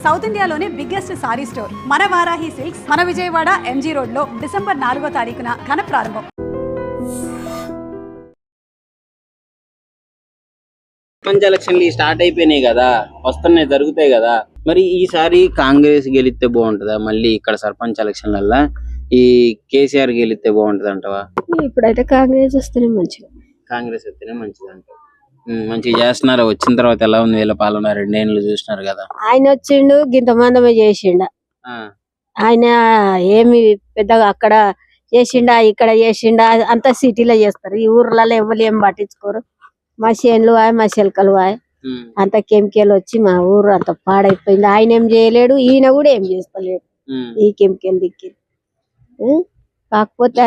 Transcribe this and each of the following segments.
South ఇండియాలోనే biggest sorry store మన Varahi silks మన విజయవాడ ఎంజీ రోడ్ లో డిసెంబర్ 4వ తారీఖున ఘన ప్రారంభం. సర్పంచ్ ఎలక్షన్లు స్టార్ట్ అయిపోయినాయి కదా, వస్తున్నాయి, జరుగుతాయి కదా. మరి ఈసారి కాంగ్రెస్ గెలిస్తే బాగుంటుందా? మళ్ళీ ఇక్కడ సర్పంచ్ ఎలక్షన్లల్లా ఈ కేసీఆర్ గెలిస్తే బాగుంటది అంటవా? ఇప్పుడైతే కాంగ్రెస్ వస్తేనే మంచిది. కాంగ్రెస్ వస్తేనే మంచిది అంట. మంచిగా చేస్తున్నారు. వచ్చిన తర్వాత ఎలా ఉంది వీళ్ళ పాలన? 2 ఏళ్ళు చూసినారు కదా. ఆయన వచ్చిండు గింత మందమే చేసిండ. ఆయన ఏమి పెద్దగా అక్కడ చేసిండా ఇక్కడ చేసిండా అంత సిటీలో చేస్తారు. ఈ ఊర్లలో ఎవరు ఏం పట్టించుకోరు. మా చేనులు మా చిలకలు అంత కెమికల్ వచ్చి మా ఊరు అంత పాడైపోయింది. ఆయన ఏం చేయలేడు, ఈయన కూడా ఏం చేస్తలేడు. ఈ కెమికల్ దిక్కి కాకపోతే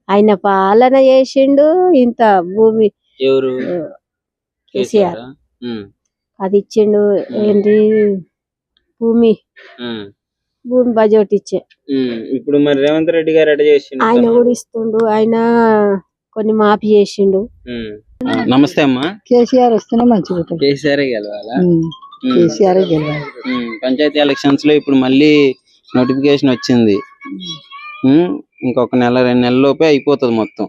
ఆయన పాలన చేసిండు. ఇంత భూమి కేసీఆర్ అది ఇచ్చిండు. ఏంటి భూమి బడ్జెట్ ఇచ్చే. ఇప్పుడు మరి రేవంత్ రెడ్డి గారు ఎట్లా చేసిండు? ఆయన కూడా ఇస్తుండు. ఆయన కొన్ని మాఫీ చేసిండు. నమస్తే అమ్మా. కేసీఆర్ వస్తేనే మంచిగా ఉంటుంది. కేసీఆర్ గెలవాలా? కేసీఆర్ గెలవాలి. పంచాయతీ ఎలక్షన్స్ లో ఇప్పుడు మళ్ళీ నోటిఫికేషన్ వచ్చింది. ఇంకొక 1-2 నెలల లోపే అయిపోతుంది మొత్తం.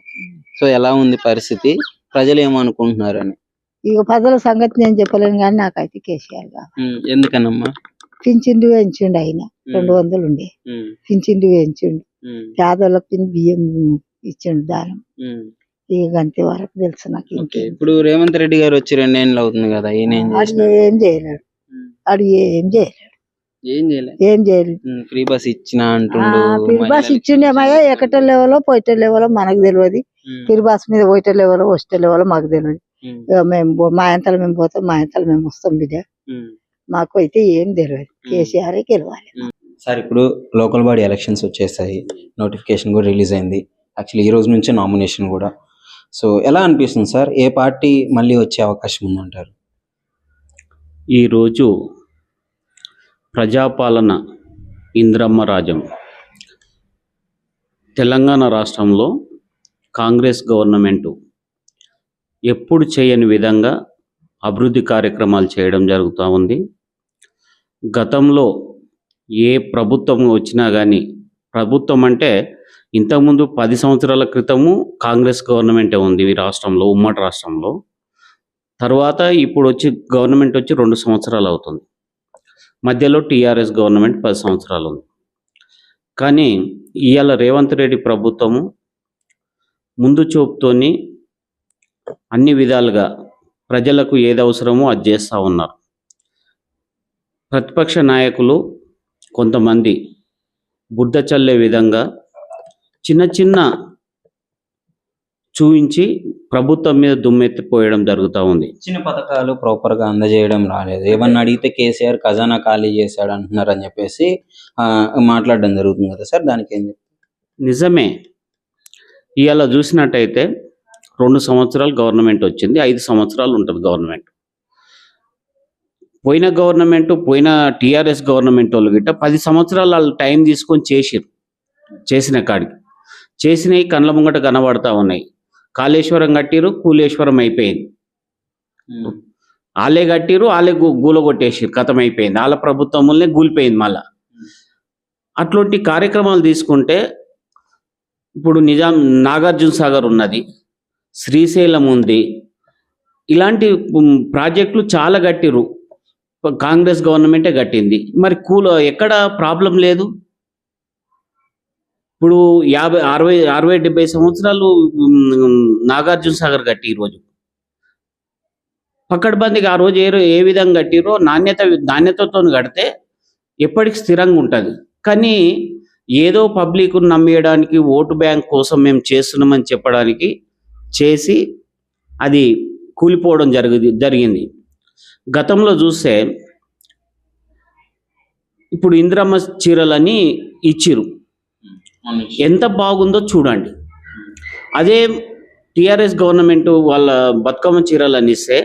సో ఎలా ఉంది పరిస్థితి? ప్రజలు ఏమనుకుంటున్నారు అని? ఇక ప్రజల సంగతి నేను చెప్పలేను కానీ నాకైతే కేసీఆర్ కావాలి. ఎందుకనమ్మా? పింఛన్లు వేయించిండు. ఆయన 200 ఉండే పింఛన్లు వేయించిండు. పేదలకు బియ్యం ఇచ్చిండు దానం. ఇక అంతే వరకు తెలుసు నాకు. ఇప్పుడు రేవంత్ రెడ్డి గారు వచ్చి 2 ఏళ్ళు అవుతుంది కదా, ఈయన ఏం చేయలేడు. అడు ఏం చేయలేదు. ఫ్రీ బస్ ఇచ్చిన అంటుండు. ఫ్రీ బస్ ఇచ్చిండేమయ్యా, ఎక్కటో లెవెలో పోయిట లెవెలో మనకు తెలియదు. ఫ్రీ బస్ మీద పోయిట లెవెలో వస్తే లెవెలో మాకు తెలియదు. మేము మా అంతలు మేము పోతాం, మా అంతలు మేము వస్తాం బిడ్డ. మాకు అయితే ఏం తెలియదు. కేసీఆర్ గెలవాలి. సార్ ఇప్పుడు లోకల్ బాడీ ఎలక్షన్స్ వచ్చేసాయి, నోటిఫికేషన్ కూడా రిలీజ్ అయింది. యాక్చువల్లీ ఈ రోజు నుంచే నామినేషన్ కూడా. సో ఎలా అనిపిస్తుంది సార్? ఏ పార్టీ మళ్ళీ వచ్చే అవకాశం ఉందంటారు? ఈరోజు ప్రజాపాలన ఇంద్రమ్మ రాజ్యం తెలంగాణ రాష్ట్రంలో కాంగ్రెస్ గవర్నమెంటు ఎప్పుడు చేయని విధంగా అభివృద్ధి కార్యక్రమాలు చేయడం జరుగుతూ ఉంది. గతంలో ఏ ప్రభుత్వం వచ్చినా కానీ, ప్రభుత్వం అంటే ఇంతకుముందు 10 సంవత్సరాల క్రితము కాంగ్రెస్ గవర్నమెంటే ఉంది ఈ రాష్ట్రంలో, ఉమ్మడి రాష్ట్రంలో. తర్వాత ఇప్పుడు గవర్నమెంట్ వచ్చి 2 సంవత్సరాలు అవుతుంది. మధ్యలో టీఆర్ఎస్ గవర్నమెంట్ 10 సంవత్సరాలు ఉంది. కానీ ఇవాళ రేవంత్ రెడ్డి ప్రభుత్వము ముందు చూపుతోని అన్ని విధాలుగా ప్రజలకు ఏది అవసరమో అది చేస్తూ ఉన్నారు. ప్రతిపక్ష నాయకులు కొంతమంది బుద్ధ చల్లే విధంగా చిన్న చిన్న చూయించి ప్రభుత్వం మీద దుమ్మెత్తిపోయడం జరుగుతూ ఉంది. చిన్న పథకాలు ప్రాపర్ గా అందజేయడం రాలేదు. ఏమన్నా అడిగితే కేసీఆర్ ఖజానా ఖాళీ చేశాడు అంటున్నారు అని చెప్పేసి మాట్లాడడం జరుగుతుంది కదా సార్, దానికి ఏం చెప్తారు? నిజమే. ఇవాళ చూసినట్టయితే 2 సంవత్సరాలు గవర్నమెంట్ వచ్చింది, 5 సంవత్సరాలు ఉంటుంది గవర్నమెంట్. పోయిన టీఆర్ఎస్ గవర్నమెంట్ వాళ్ళు గిట్ట 10 సంవత్సరాలు వాళ్ళు టైం తీసుకొని చేసిన కాడికి చేసినవి కళ్ళ ముంగట కనబడతా ఉన్నాయి. కాళేశ్వరం కట్టిరు, కూలేశ్వరం అయిపోయింది. వాళ్ళే కట్టిరు, వాళ్ళే గూల కొట్టేసిరు, కథం అయిపోయింది. వాళ్ళ ప్రభుత్వంలోనే గూలిపోయింది మళ్ళా. అట్లాంటి కార్యక్రమాలు తీసుకుంటే ఇప్పుడు నాగార్జున సాగర్ ఉన్నది, శ్రీశైలం ఉంది, ఇలాంటి ప్రాజెక్టులు చాలా కట్టిరు. కాంగ్రెస్ గవర్నమెంటే కట్టింది. మరి ఎక్కడ ప్రాబ్లం లేదు. ఇప్పుడు 50, 60, 70 సంవత్సరాలు నాగార్జున సాగర్ కట్టి ఈరోజు పక్కడబందికి ఆ రోజు ఏ విధంగా కట్టిరో నాణ్యతతో కడితే ఎప్పటికి స్థిరంగా ఉంటుంది. కానీ ఏదో పబ్లిక్ నమ్మేయడానికి, ఓటు బ్యాంక్ కోసం మేము చేస్తున్నామని చెప్పడానికి చేసి అది కూలిపోవడం జరిగింది. గతంలో చూస్తే ఇప్పుడు ఇందిరమ్మ చీరలని ఇచ్చిరు, ఎంత బాగుందో చూడండి. అదే టీఆర్ఎస్ గవర్నమెంట్ వాళ్ళ బతుకమ్మ చీరలని ఇస్తే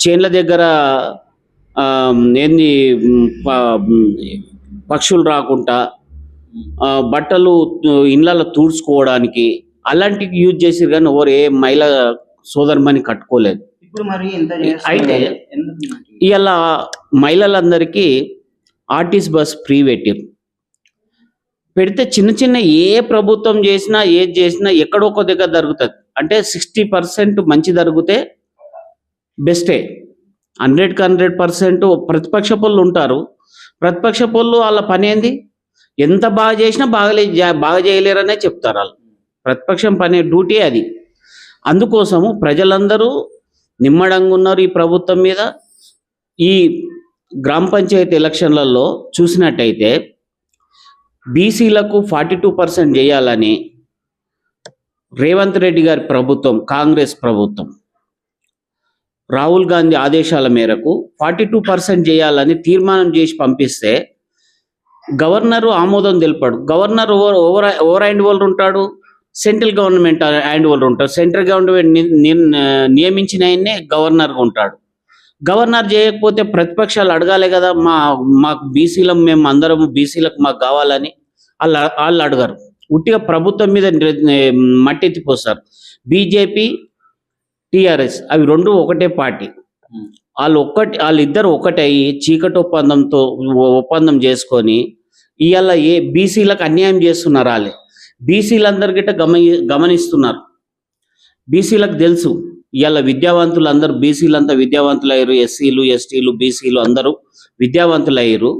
చేన్ల దగ్గర ఏంది పక్షులు రాకుండా బట్టలు ఇళ్ళలో తూడ్చుకోవడానికి అలాంటివి యూజ్ చేసిరు. కానీ ఎవరు ఏ మహిళ సోదరుమని కట్టుకోలేదు. ఇప్పుడు మరి ఇంత అయితే ఇలా మహిళలందరికీ ఆర్టీసీ బస్ ఫ్రీ పెడితే చిన్న చిన్న ఏ ప్రభుత్వం చేసినా ఏది చేసినా ఎక్కడో ఒక దగ్గర జరుగుతుంది. అంటే 60% మంచి జరిగితే బెస్టే. 100% ప్రతిపక్ష పనులు ఉంటారు. ప్రతిపక్ష పనులు వాళ్ళ పని ఏంది? ఎంత బాగా చేసినా బాగా చేయలేరనే చెప్తారు వాళ్ళు. ప్రతిపక్షం పని డ్యూటీ అది. అందుకోసము ప్రజలందరూ నిమ్మడంగా ఉన్నారు ఈ ప్రభుత్వం మీద. ఈ గ్రామ పంచాయతీ ఎలక్షన్లలో చూసినట్టయితే బీసీలకు 42% చేయాలని రేవంత్ రెడ్డి గారి ప్రభుత్వం, కాంగ్రెస్ ప్రభుత్వం రాహుల్ గాంధీ ఆదేశాల మేరకు 42% చేయాలని తీర్మానం చేసి పంపిస్తే గవర్నర్ ఆమోదం తెలిపాడు. గవర్నర్ ఓవర్ హ్యాండ్ ఓవర్ ఉంటాడు, సెంట్రల్ గవర్నమెంట్ హ్యాండ్ ఓవర్ ఉంటాడు. సెంట్రల్ గవర్నమెంట్ నియమించిన ఆయన్నే గవర్నర్గా ఉంటాడు. గవర్నర్ చేయకపోతే ప్రతిపక్షాలు అడగాలి కదా, మాకు బీసీలం, మేము అందరం బీసీలకు మాకు కావాలని. వాళ్ళు అడగారు. ఉట్టిగా ప్రభుత్వం మీద మట్టెత్తిపోస్తారు. బీజేపీ, టీఆర్ఎస్ అవి రెండు ఒకటే పార్టీ. వాళ్ళిద్దరు ఒకటే అయ్యి చీకటి ఒప్పందం చేసుకొని ఇవాళ బీసీలకు అన్యాయం చేస్తున్నారు. వాళ్ళే బీసీలందరి గిట్ట గమనిస్తున్నారు. బీసీలకు తెలుసు ఇవాళ విద్యావంతులు అందరూ, బీసీలంతా విద్యావంతులు అయ్యారు. ఎస్సీలు, ఎస్టీలు, బీసీలు అందరూ విద్యావంతులు అయ్యారు.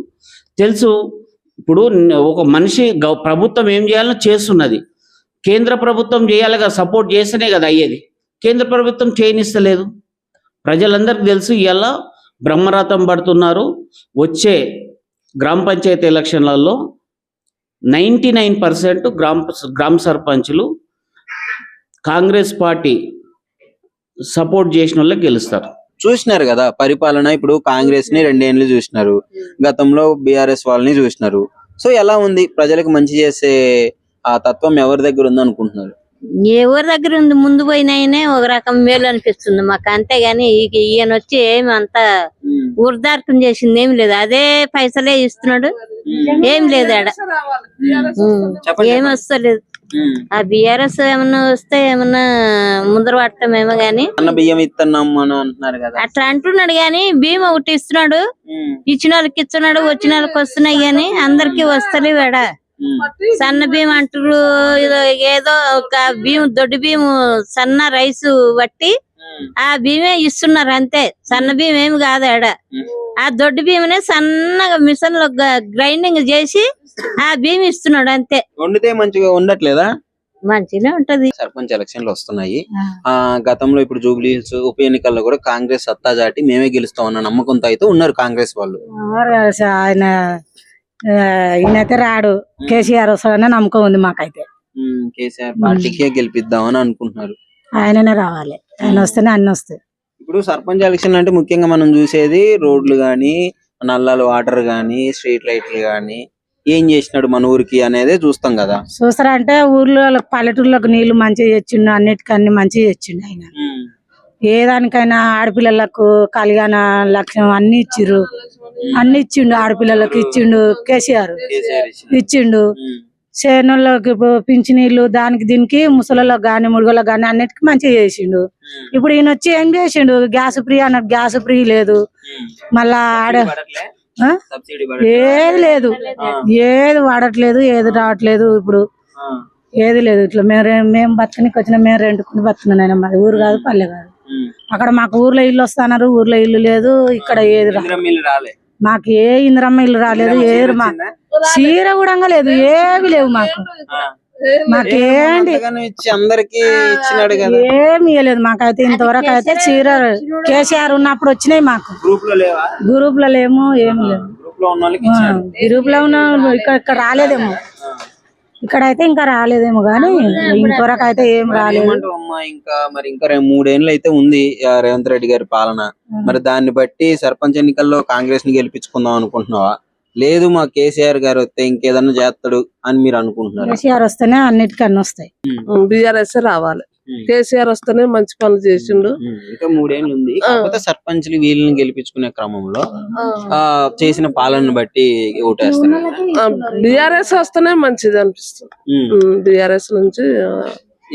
తెలుసు. ఇప్పుడు ఒక మనిషి ప్రభుత్వం ఏం చేయాలో చేస్తున్నది. కేంద్ర ప్రభుత్వం చేయాలి కదా, సపోర్ట్ చేస్తేనే కదా అయ్యేది. కేంద్ర ప్రభుత్వం చేయనిస్తలేదు. ప్రజలందరికీ తెలుసు. ఇవాళ బ్రహ్మరథం పడుతున్నారు. వచ్చే గ్రామ పంచాయతీ ఎలక్షన్లలో 99% గ్రామ సర్పంచులు కాంగ్రెస్ పార్టీ సపోర్ట్ చేసిన వాళ్ళే గెలుస్తారు. చూసినారు కదా పరిపాలన. ఇప్పుడు కాంగ్రెస్ ని 2 ఏళ్ళు చూసినారు, గతంలో బీఆర్ఎస్ వాళ్ళని చూసినారు. సో ఎలా ఉంది? ప్రజలకు మంచి చేసే ఆ తత్వం ఎవరి దగ్గర ఉంది అనుకుంటున్నారు? ఎవరి దగ్గర ఉంది? ముందు పోయినాయనే ఒక రకం మేలు అనిపిస్తుంది మాకు, అంతేగాని ఈయన వచ్చి ఏమి అంత ఊర్దార్పం చేసింది ఏమి లేదు. అదే పైసలే ఇస్తున్నాడు, ఏం లేదు ఆడ, ఏమి వస్తలేదు. ఆ బిఆర్ఎస్ ఏమన్నా వస్తే ఏమన్నా ముందర పడతామేమో గాని, అన్న బియ్యం ఇస్తున్నాం అని అంటున్నారు కదా, అట్లా అంటున్నాడు గాని బియ్యం ఒకటి ఇస్తున్నాడు, ఇచ్చిన వాళ్ళకి ఇస్తున్నాడు, వచ్చిన వాళ్ళకి వస్తున్నాయి గాని అందరికి వస్తలేవు. ఆడ సన్న బియ్యం అంటారు, ఏదో ఒక బియ్యం, దొడ్డు బియ్యం, సన్న రైసు బట్టి ఆ బియ్యమే ఇస్తున్నారు అంతే. సన్న బియ్యం ఏమి కాదు ఆడ. ఆ దొడ్డు బియ్యమే సన్నగా మిషన్ లో గ్రైండింగ్ చేసి ఆ బియ్యం ఇస్తున్నాడు అంతే. వండితే మంచిగా ఉండట్లేదా? మంచిగా ఉంటది. సర్పంచ్ ఎలక్షన్లు వస్తున్నాయి. గతంలో ఇప్పుడు జూబ్లీ హిల్స్ ఉప ఎన్నికల్లో కూడా కాంగ్రెస్ సత్తా చాటి మేమే గెలుస్తాం అన్న నమ్మకంతో అయితే ఉన్నారు కాంగ్రెస్ వాళ్ళు. ఆయన ఈయనైతే రాడు, కేసీఆర్ వస్తాడనే నమ్మకం ఉంది మాకైతే. కేసీఆర్ పార్టీకే గెలిపిద్దామని అనుకుంటున్నారు. ఆయననే రావాలి, ఆయన వస్తేనే అన్ని వస్తాయి. ఇప్పుడు సర్పంచ్ ఎలక్షన్ అంటే ముఖ్యంగా మనం చూసేది రోడ్లు గాని, నల్లాలు, వాటర్ గాని, స్ట్రీట్ లైట్లు గాని, ఏం చేసినాడు మన ఊరికి అనేది చూస్తాం కదా. చూస్తారా అంటే ఊర్లో పల్లెటూర్లకు నీళ్లు మంచిగా తెచ్చిండు, అన్నిటికన్నీ మంచిగా తెచ్చిండు ఆయన. ఏ దానికైనా ఆడపిల్లలకు కళ్యాణ లక్ష్యం అన్ని ఇచ్చిర్రు, అన్ని ఇచ్చిండు. ఆడపిల్లలకు ఇచ్చిండు కేసీఆర్, ఇచ్చిండు. చేనులకు పింఛనీళ్ళు, దానికి దీనికి ముసలిలకు గాని ముడుగులకు గాని అన్నిటికీ మంచిగా చేసిండు. ఇప్పుడు ఈయన వచ్చి ఏం చేసిండు? గ్యాస్ ఫ్రీ అన్నాడు, గ్యాస్ ఫ్రీ లేదు. మళ్ళా ఆడ ఏది లేదు, ఏది వాడట్లేదు, ఏది రావట్లేదు. ఇప్పుడు ఏది లేదు. ఇట్లా మేము బతకనికి వచ్చిన, మేము రెండుకుని బతుకున్నాను. మాది ఊరు కాదు, పల్లె కాదు. అక్కడ మాకు ఊర్లో ఇల్లు వస్తున్నారు, ఊర్లో ఇల్లు లేదు. ఇక్కడ ఏది రాలేదు మాకు, ఏ ఇందిరమ్మ ఇల్లు రాలేదు, ఏరు మా చీర కూడా లేదు, ఏవి లేవు మాకు. మాకేంటి ఏమి ఇవ్వలేదు మాకైతే ఇంతవరకు. అయితే చీర కేసీఆర్ ఉన్నప్పుడు వచ్చినాయి మాకు. గ్రూప్ లో లేము, ఏమి లేవు. గ్రూప్ లో ఉన్న ఇక్కడ రాలేదేమో, ఇక్కడైతే ఇంకా రాలేదేమో గానీ ఇంతవరకు అయితే ఏం రాలేదు. ఇంకా మరి ఇంకా 3 ఏళ్ళు అయితే ఉంది రేవంత్ రెడ్డి గారి పాలన. మరి దాన్ని బట్టి సర్పంచ్ ఎన్నికల్లో కాంగ్రెస్ ని గెలిపించుకుందాం అనుకుంటున్నావా, లేదు మా కేసీఆర్ గారు వస్తే ఇంకేదన్నా చేస్తాడు అని మీరు అనుకుంటున్నారు? కేసీఆర్ వస్తేనే అన్నిటికన్నా వస్తాయి. బీఆర్ఎస్ రావాలి, కేసీఆర్ వస్తేనే మంచి పనులు చేసిండు. ఇంకా 3 ఏళ్ళు ఉంది. కాకపోతే సర్పంచ్లు వీళ్ళని గెలిపించుకునే క్రమంలో చేసిన పాలన బట్టి ఓటేస్తారు. బీఆర్ఎస్ వస్తేనే మంచిది అనిపిస్తుంది. బీఆర్ఎస్ నుంచి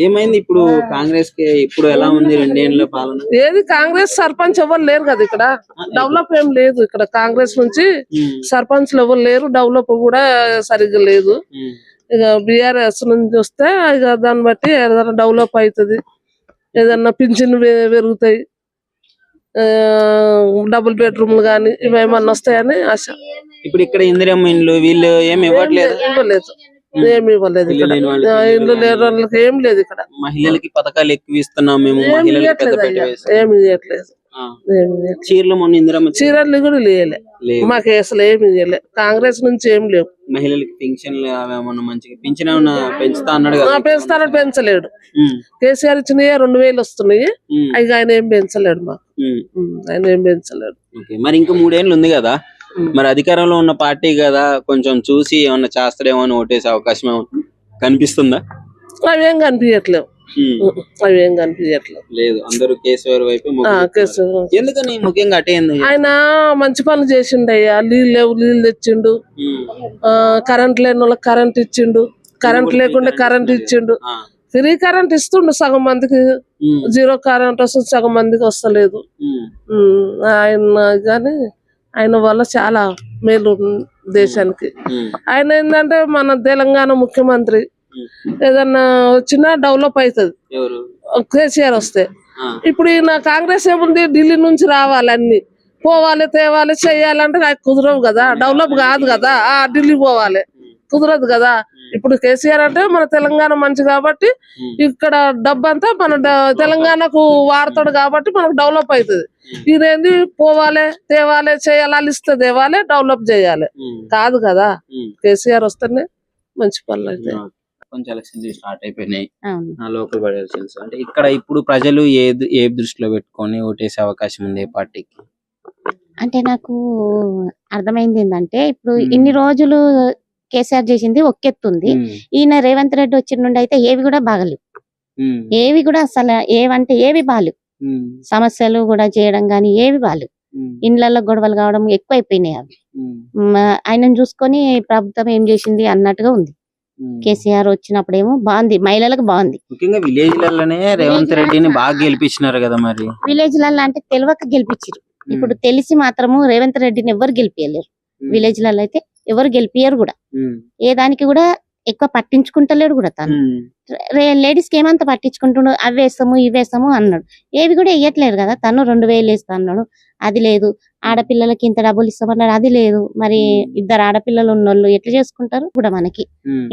ఏమైంది ఇప్పుడు కాంగ్రెస్ కి ఇప్పుడు ఎలా ఉంది 2 ఏళ్ల పాలన? ఏది కాంగ్రెస్ సర్పంచ్ ఎవరు లేరు కదా ఇక్కడ, డెవలప్ ఏం లేదు ఇక్కడ. కాంగ్రెస్ నుంచి సర్పంచ్లు ఎవరు లేరు, డెవలప్ కూడా సరిగ్గా లేదు. ఇక బీఆర్ఎస్ నుంచి వస్తే ఇక దాన్ని బట్టి ఏదైనా డెవలప్ అవుతుంది, ఏదన్నా పింఛన్ పెరుగుతాయి, డబుల్ బెడ్రూమ్లు కానీ ఇవేమన్నా వస్తాయని ఆశ. ఇప్పుడు ఇక్కడ ఇందిరమ్మ ఇండ్లు వీళ్ళు ఏమి ఇవ్వట్లేదు, ఇవ్వలేదు, ఏమి ఇవ్వలేదు ఇక్కడ. ఇల్లు లేని వాళ్ళకి ఏం లేదు ఇక్కడ. మహిళలకి పథకాలు ఎక్కువ ఇస్తున్నాం మేము, ఏమి మహిళలకి పెద్ద ఇవ్వట్లేదు పీట అయ్యా, వేస్తాం. ఏమి ఇవ్వట్లేదు, ఆ. ఏమి ఇవ్వట్లేదు. చీరలు మొన్న ఇందిరమ్మ చీరలు కూడా లేలే, లేవు. మాకు అసలు ఏమి ఇవ్వలే, కాంగ్రెస్ నుంచి ఏం లేవు. మహిళలకి పింఛన్లు అవేమన్నా మంచిగా పింఛన్ ఏమన్నా పెంచుతా అన్నాడు కదా. పెంచుతానని పెంచలేడు. ఉమ్, కేసీఆర్ ఇచ్చినవి 2000 వస్తున్నాయి, ఉమ్, అవి ఆయన ఏం పెంచలేడు మాకు. ఉమ్. ఆయన ఏం పెంచలేడు. ఓకే, మరి ఇంకా 3 ఏళ్ళు ఉంది కదా, మరి అధికారంలో ఉన్న పార్టీ కదా, కొంచెం చూసి ఏమన్నా చేస్తాడేమో అని ఓటేసే అవకాశం ఏమన్నా కనిపిస్తుందా? అవేం కనిపించట్లేవు, ఉమ్, అవేం కనిపించట్లేవు. లేదు, అందరూ కేసీఆర్ వైపు మొగ్గు చూపుతున్నారు. ఎందుకని ముఖ్యంగా అటే ఎందుకు? ఆయన మంచి పనులు చేసిండయ్యా, నీళ్ళు లేవు నీళ్ళు తెచ్చిండు, కరెంట్ లేని వాళ్ళకి కరెంట్ ఇచ్చిండు, కరెంట్ లేకుండా కరెంట్ ఇచ్చిండు, ఫ్రీ కరెంట్ ఇస్తుండు సగం మందికి, జీరో కరెంట్ వస్తుంది సగం మందికి వస్తలేదు. ఆయన కానీ ఆయన వల్ల చాలా మేలు దేశానికి. ఆయన ఏంటంటే మన తెలంగాణ ముఖ్యమంత్రి, ఏదన్నా వచ్చినా డెవలప్ అవుతుంది కేసీఆర్ వస్తే. ఇప్పుడు ఈయన కాంగ్రెస్ ఏముంది, ఢిల్లీ నుంచి రావాలి, అన్ని పోవాలి, తేవాలి, చెయ్యాలంటే నాకు కుదరవు కదా, డెవలప్ కాదు కదా, ఢిల్లీ పోవాలి కుదరదు కదా. ఇప్పుడు కేసీఆర్ అంటే మన తెలంగాణ మంచి కాబట్టి ఇక్కడ డబ్బంతా మన తెలంగాణకు వాడతాడు కాబట్టి మనకు డెవలప్ అవుతుంది. ఇదేంది పోవాలి, తేవాలి, చేయాలి, అలిస్తే తేవాలి, డెవలప్ చేయాలి కాదు కదా. కేసీఆర్ వస్తేనే మంచి పనులు అయితే. కొంచెం ఎలక్షన్స్ స్టార్ట్ అయిపోయినాయి, లోకల్ బాడీ ఎలక్షన్స్. అంటే ఇక్కడ ఇప్పుడు ప్రజలు ఏ దృష్టిలో పెట్టుకొని ఓటేసే అవకాశం ఉంది ఏ పార్టీకి? అంటే నాకు అర్థమైంది ఏంటంటే, ఇప్పుడు ఇన్ని రోజులు కేసీఆర్ చేసింది ఒకెత్తుంది, ఈయన రేవంత్ రెడ్డి వచ్చిన నుండి అయితే ఏవి కూడా బాగలేవు, ఏవి కూడా అసలు ఏవంటే ఏవి బాలేవు, సమస్యలు కూడా చేయడం గానీ ఏవి బాలేవు. ఇండ్లలో గొడవలు కావడం ఎక్కువైపోయినాయి. అవి ఆయనను చూసుకొని ప్రభుత్వం ఏం చేసింది అన్నట్టుగా ఉంది. కేసీఆర్ వచ్చినప్పుడేమో బాగుంది, మహిళలకు బాగుంది. ముఖ్యంగా విలేజ్ లలోనే రేవంత్ రెడ్డిని బాగా గెలిపించినారు కదా. మరి విలేజ్ లలో అంటే తెలియక గెలిపించారు, ఇప్పుడు తెలిసి మాత్రము రేవంత్ రెడ్డిని ఎవరు గెలిపియలేరు. విలేజ్ లలో అయితే ఎవరు గెలిపియరు కూడా, ఏ దానికి కూడా ఎక్కువ పట్టించుకుంటలేడు కూడా. తను లేడీస్ కి ఏమంత పట్టించుకుంటున్నాడు, అవి వేస్తాము ఇవి వేస్తాము అన్నాడు, ఏవి కూడా వేయట్లేదు కదా. తను 2000 వేస్తా అన్నాడు, అది లేదు. ఆడపిల్లలకి ఇంత డబ్బులు ఇస్తామన్నాడు, అది లేదు. మరి 2 ఆడపిల్లలు ఉన్నోళ్ళు ఎట్లా చేసుకుంటారు కూడా మనకి.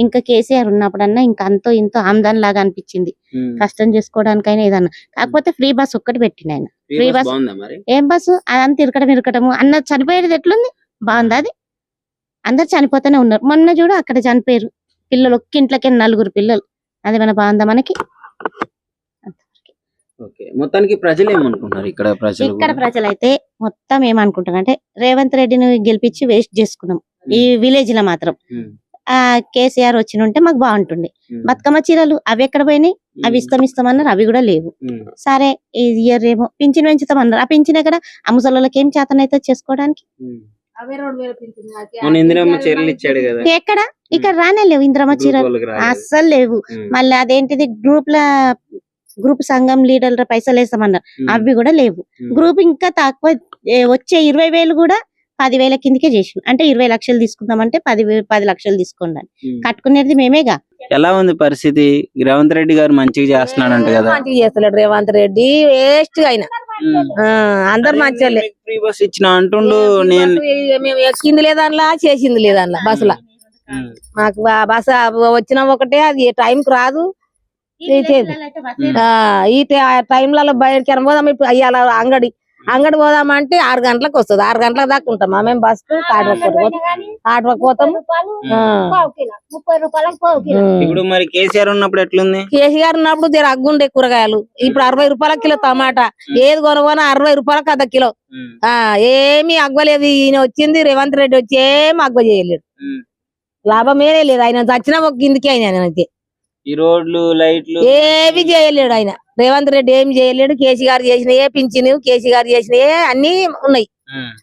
ఇంకా కేసీఆర్ ఉన్నప్పుడన్నా ఇంకా అంతో ఇంతో ఆమ్దాన్ లాగా అనిపించింది, కష్టం చేసుకోవడానికైనా ఏదన్నా. కాకపోతే ఫ్రీ బస్ ఒక్కటి పెట్టిన ఆయన. ఫ్రీ బస్ ఏం బస్సు అదంతా ఇరకటము అన్న చనిపోయేది ఎట్లుంది, బాగుంది అది. అందరు చనిపోతూనే ఉన్నారు. మొన్న చూడు అక్కడ చనిపోయారు పిల్లలు, ఒక్క ఇంట్లోకి 4 పిల్లలు. అది మన బాగుందా మనకి? మొత్తానికి ప్రజలు ఏమనుకుంటున్నారు ఇక్కడ? ఇక్కడ ప్రజలైతే మొత్తం ఏమనుకుంటారంటే, రేవంత్ రెడ్డిని గెలిపించి వేస్ట్ చేసుకున్నాం ఈ విలేజ్ లో మాత్రం. కేసీఆర్ వచ్చిన ఉంటే మాకు బాగుంటుండే. బతుకమ్మ చీరలు అవి ఎక్కడ పోయినాయి? అవి ఇస్తామన్నారు, అవి కూడా లేవు. సరే ఈ ఇయర్ ఏమో పింఛన్ పెంచుతామన్నారు, ఆ పింఛన్ ఎక్కడ? ఆ ముసలోళ్ళకి ఏం చేతనైతే చేసుకోవడానికి. ఇందిరమ్మ చీరలు ఇచ్చాడు కదా, ఎక్కడ? ఇక్కడ రానే లేవు ఇందిరమ్మ చీరలు, అస్సలు లేవు. మళ్ళీ అదేంటిది గ్రూప్ సంఘం లీడర్ల పైసలు వేస్తామన్నారు, అవి కూడా లేవు. గ్రూప్ ఇంకా తక్కువ, వచ్చే 20,000 కూడా 10,000 కిందకే చేసిండు. అంటే 20 లక్షలు తీసుకుందామంటే 10 లక్షలు తీసుకోండి, కట్టుకునేది మేమేగా. ఎలా ఉంది పరిస్థితి? రేవంత్ రెడ్డి గారు మంచిగా చేస్తున్నాడంట కదా. మంచిగా చేస్తలేడు రేవంత్ రెడ్డి, వేస్ట్ అయినా అందరు మంచి ఫ్రీ బస్ ఇచ్చిన అంటుండు. నేను మేము ఎక్కింది లేదనలా, చేసింది లేదనలా బస్సులా. మాకు బస్ వచ్చిన ఒకటే, అది టైంకి రాదు. ఈ టైంలలో బయటకి పోదాం. ఇప్పుడు అయ్యాల అంగడి పోదామంటే 6 గంటలకు వస్తుంది, 6 గంటలకు దాకా ఉంటాం మేము బస్ ఆటోకి పోతాము. ఇప్పుడు మరి కేసీఆర్ ఉన్నప్పుడు ఎట్లుంది? కేసీఆర్ ఉన్నప్పుడు జర అగ్గుండే కూరగాయలు, ఇప్పుడు 60 రూపాయల కిలో టమాటా, ఏది కొనగోనా 60 రూపాయలకు 1/2 కిలో. ఏమి అగ్గలేదు. ఈయన వచ్చింది రేవంత్ రెడ్డి వచ్చి ఏమి అగ్గ చేయలేడు, లాభమేనే లేదు. ఆయన చచ్చిన ఒక కిందికి ఆయన అయితే ఈ రోడ్లు లైట్లు ఏమి చేయలేడు. ఆయన రేవంత్ రెడ్డి ఏమి చేయలేడు. కేసీఆర్ చేసినయే పింఛను, కేసీఆర్ చేసినయే అన్ని ఉన్నాయి.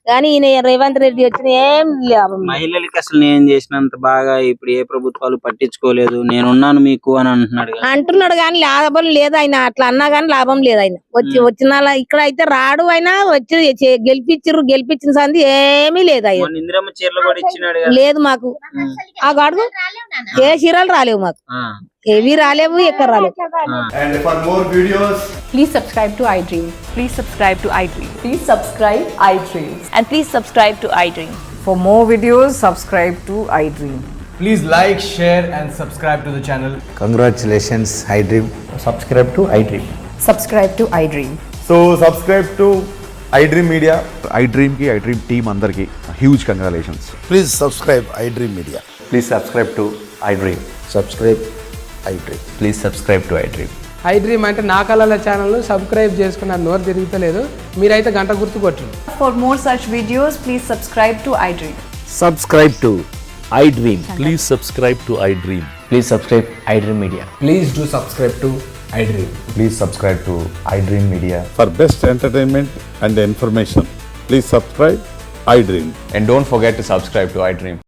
కానీ ఈయన రేవంత్ రెడ్డి వచ్చిన ఏం లాభం లేదు. మహిళలకి అసలు నేను చేసినంత బాగా ఇప్పుడు ఏ ప్రభుత్వాలు పట్టించుకోలేదు, నేనున్నాను మీకు అని అంటున్నాడు కదా. అంటున్నాడు కానీ లాభం లేదు ఆయన, అట్లా అన్నా కానీ లాభం లేదు ఆయన. వచ్చిన ఇక్కడ అయితే రాడు ఆయన, వచ్చి గెలిపించిన సంది ఏమీ లేదు ఆయన. మొన్న ఇందిరమ్మ చీరలు కూడా ఇచ్చినాడు కదా. లేదు మాకు ఆ గడుగు ఏ చీరలు రాలేవు మాకు, ఏవి రాలేవు, ఎక్కడ రాలేవు. And for more videos, Please subscribe to iDream. Please subscribe to iDream. Please subscribe iDream. And please subscribe to iDream. For more videos, subscribe to iDream. please like, share and subscribe to the channel. Congratulations, iDream. Subscribe to iDream. Subscribe to iDream. So subscribe to iDream Media. iDream ki iDream team andarki huge congratulations. Please subscribe iDream Media. Please subscribe to iDream. Subscribe iDream. Please subscribe to iDream. iDream అంటే నా కళల channel subscribe చేసుకున్న నోరు తిరుగుతలేదు, మీరైతే గంట గుర్తు కొట్టండి. For more such videos, please subscribe to iDream. Subscribe to iDream. Please subscribe to iDream. Please subscribe iDream Media. Please do subscribe to iDream. Please subscribe to iDream Media. For best entertainment and information, please subscribe iDream. And don't forget to subscribe to iDream.